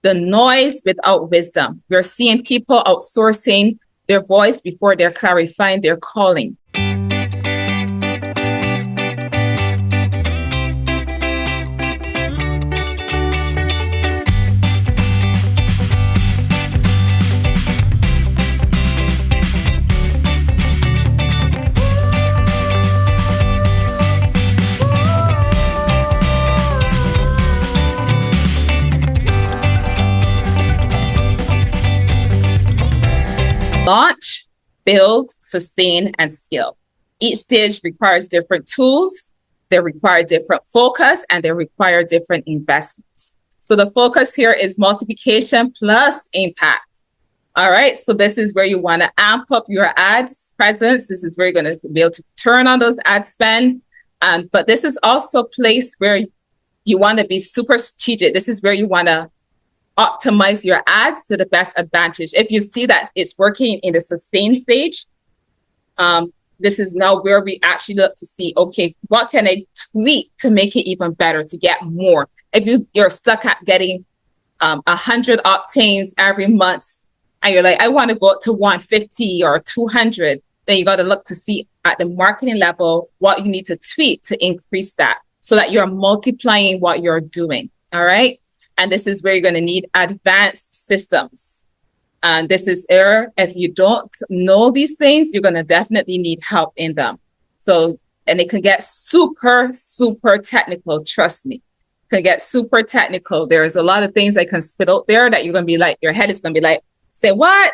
The noise without wisdom. We're seeing people outsourcing their voice before they're clarifying their calling. Launch, build, sustain, and scale. Each stage requires different tools, they require different focus, and they require different investments. So the focus here is multiplication plus impact. All right, so this is where you want to amp up your ads presence. This is where you're going to be able to turn on those ad spend. But this is also a place where you want to be super strategic. This is where you want to optimize your ads to the best advantage. If you see that it's working in the sustain stage, this is now where we actually look to see, okay, what can I tweak to make it even better, to get more? If you're stuck at getting 100 octanes every month, and you're like, I want to go up to 150 or 200, then you got to look to see at the marketing level what you need to tweak to increase that so that you're multiplying what you're doing. All right. And this is where you're going to need advanced systems. And this is if you don't know these things, you're going to definitely need help in them. So, and it can get super, super technical. Trust me, it can get super technical. There's a lot of things I can spit out there that you're going to be like, your head is going to be like, say what?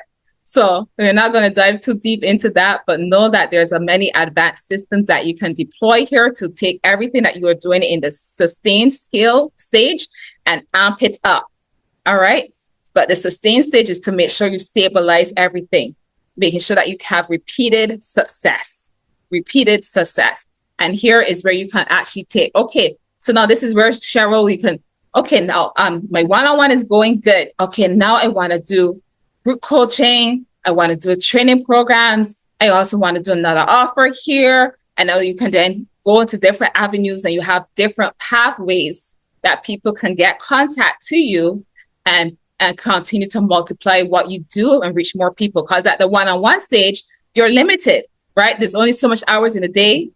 So we're not going to dive too deep into that, but know that there's many advanced systems that you can deploy here to take everything that you are doing in the sustained scale stage and amp it up. All right. But the sustained stage is to make sure you stabilize everything, making sure that you have repeated success. And here is where you can actually take, okay, so now this is where Cheryl, you can, okay, now my one-on-one is going good. Okay, now I want to do group coaching. I want to do training programs. I also want to do another offer here. And now you can then go into different avenues and you have different pathways that people can get contact to you and continue to multiply what you do and reach more people. Because at the one-on-one stage, you're limited, right? There's only so much hours in a day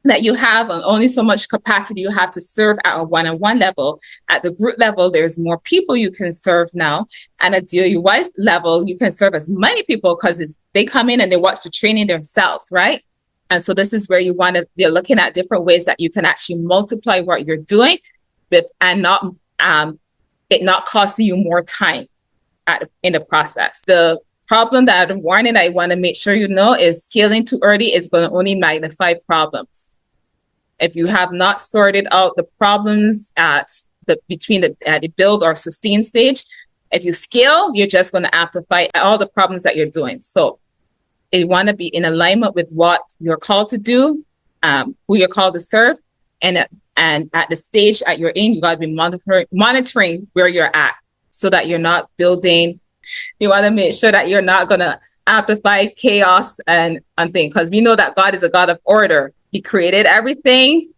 that you have and only so much capacity you have to serve at a one-on-one level. At the group level, there's more people you can serve now. And at DIY level, you can serve as many people because they come in and they watch the training themselves, right? And so this is where they're looking at different ways that you can actually multiply what you're doing and not it not costing you more time in the process. The problem that I'm warning I want to make sure you know is scaling too early is going to only magnify problems. If you have not sorted out the problems between the build or sustain stage, if you scale, you're just going to amplify all the problems that you're doing. So you want to be in alignment with what you're called to do, who you're called to serve, and at the stage at you're in, you got to be monitoring where you're at so that you're not building. You want to make sure that you're not going to amplify chaos and things, because we know that God is a God of order. He created everything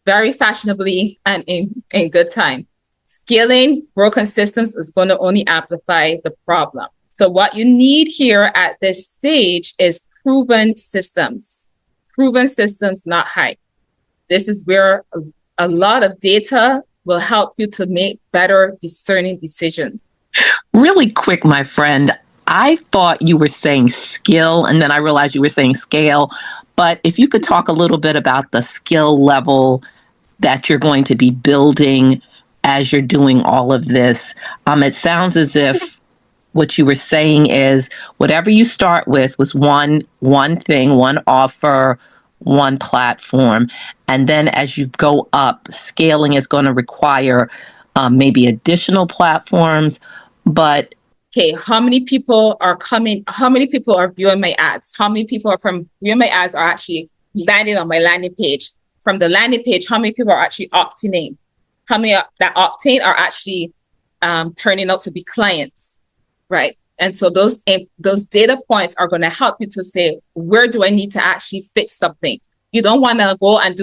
very fashionably and in good time. Scaling broken systems is going to only amplify the problem. So what you need here at this stage is proven systems, not hype. This is where a lot of data will help you to make better discerning decisions. Really quick, my friend, I thought you were saying skill, and then I realized you were saying scale. But if you could talk a little bit about the skill level that you're going to be building as you're doing all of this. It sounds as if what you were saying is whatever you start with was one thing, one offer, one platform. And then as you go up, scaling is going to require maybe additional platforms. But okay, how many people are coming? How many people are viewing my ads? How many people are from viewing my ads are actually landing on my landing page? From the landing page, how many people are actually opting in? How many that opt in are actually turning out to be clients, right? And so those data points are going to help you to say, where do I need to actually fix something? You don't want to go and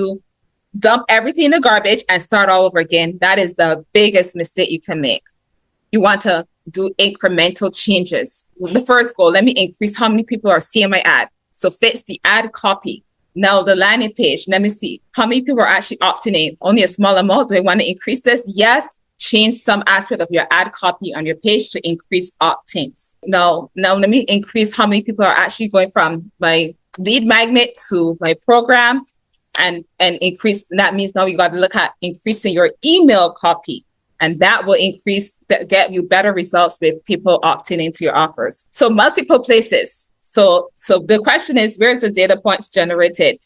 dump everything in the garbage and start all over again. That is the biggest mistake you can make. You want to do incremental changes. The first goal, let me increase how many people are seeing my ad. So fix the ad copy. Now the landing page, let me see how many people are actually opting in. Only a small amount. Do I want to increase this? Yes. Change some aspect of your ad copy on your page to increase opt-ins. Now let me increase how many people are actually going from my lead magnet to my program and increase. That means now you got to look at increasing your email copy. And that will get you better results with people opting into your offers. So multiple places. So the question is, where's the data points generated?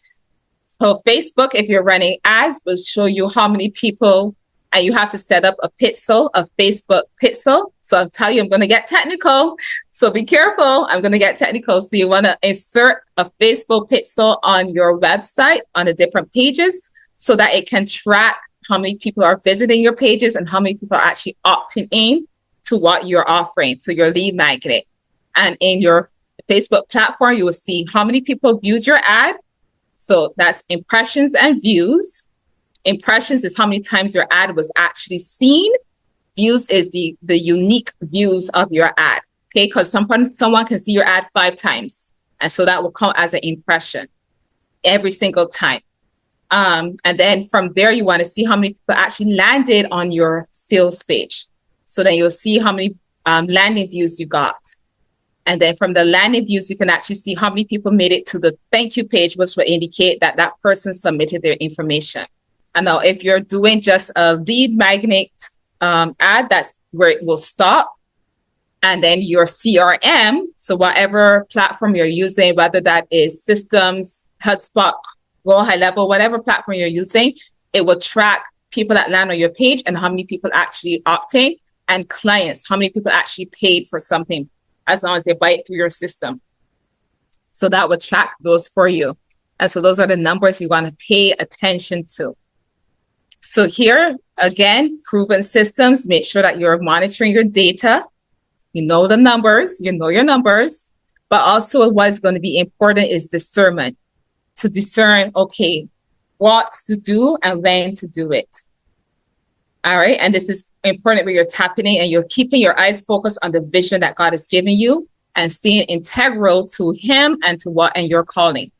So Facebook, if you're running ads, will show you how many people, and you have to set up a Facebook pixel. So I'll tell you, I'm going to get technical. So be careful. I'm going to get technical. So you want to insert a Facebook pixel on your website on the different pages so that it can track how many people are visiting your pages and how many people are actually opting in to what you're offering, to your lead magnet. And in your Facebook platform, you will see how many people viewed your ad. So that's impressions and views. Impressions is how many times your ad was actually seen. Views is the unique views of your ad. Okay, because someone can see your ad 5 times. And so that will count as an impression every single time. And then from there, you want to see how many people actually landed on your sales page. So then you'll see how many landing views you got. And then from the landing views, you can actually see how many people made it to the thank you page, which will indicate that that person submitted their information. And now if you're doing just a lead magnet ad, that's where it will stop. And then your CRM, so whatever platform you're using, whether that is Systems, HubSpot, Go High Level, whatever platform you're using, it will track people that land on your page and how many people actually opting, and clients, how many people actually paid for something as long as they buy it through your system. So that will track those for you. And so those are the numbers you want to pay attention to. So here, again, proven systems, make sure that you're monitoring your data. You know the numbers, you know your numbers, but also what's going to be important is discernment. To discern, okay, what to do and when to do it. All right. And this is important where you're tapping in and you're keeping your eyes focused on the vision that God has given you and staying integral to Him and to what and your calling.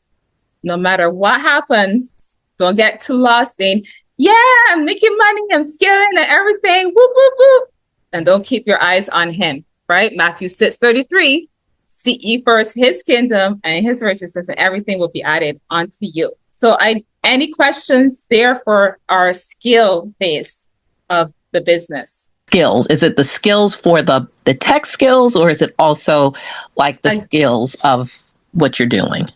No matter what happens, don't get too lost in, yeah, I'm making money, I'm scaling and everything, whoop, whoop, whoop. And don't keep your eyes on Him, right? Matthew 6:33. Seek ye first His kingdom and His righteousness, and everything will be added unto you. So any questions there for our skill base of the business? Skills. Is it the skills for the tech skills, or is it also like the skills of what you're doing?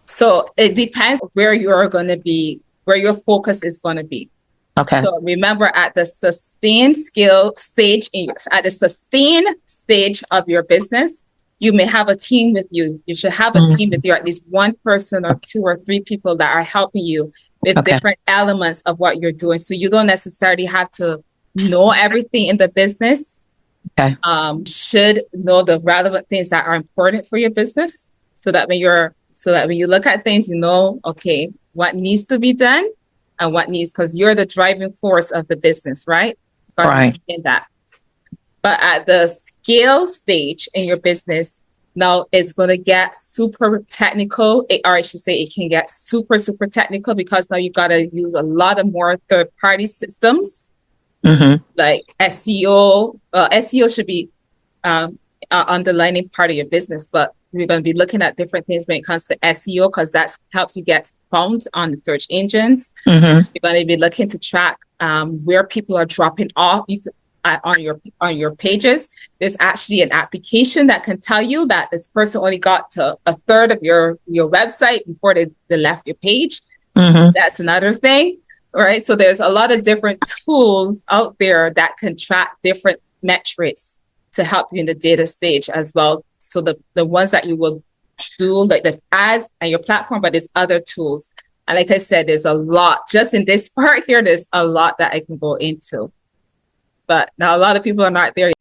So it depends where you're going to be, where your focus is going to be. Okay. So remember, at the sustain skill stage, at the sustain stage of your business, you may have a team with you. You should have a team with you, at least one person or 2 or 3 people that are helping you with different elements of what you're doing. So you don't necessarily have to know everything in the business. Okay. Should know the relevant things that are important for your business, so that when you look at things, you know, okay, what needs to be done and what needs, because you're the driving force of the business, right? Right. In that. But at the scale stage in your business, now it's going to get super technical, or I should say it can get super, super technical, because now you've got to use a lot of more third-party systems, like SEO. SEO should be underlining part of your business, but we're going to be looking at different things when it comes to SEO, because that helps you get found on the search engines. You're going to be looking to track where people are dropping off on your pages. There's actually an application that can tell you that this person only got to a third of your website before they left your page. That's another thing, right? So there's a lot of different tools out there that can track different metrics to help you in the data stage as well. So the ones that you will do, like the ads and your platform, but there's other tools. And like I said, there's a lot. Just in this part here, there's a lot that I can go into. But now a lot of people are not there yet.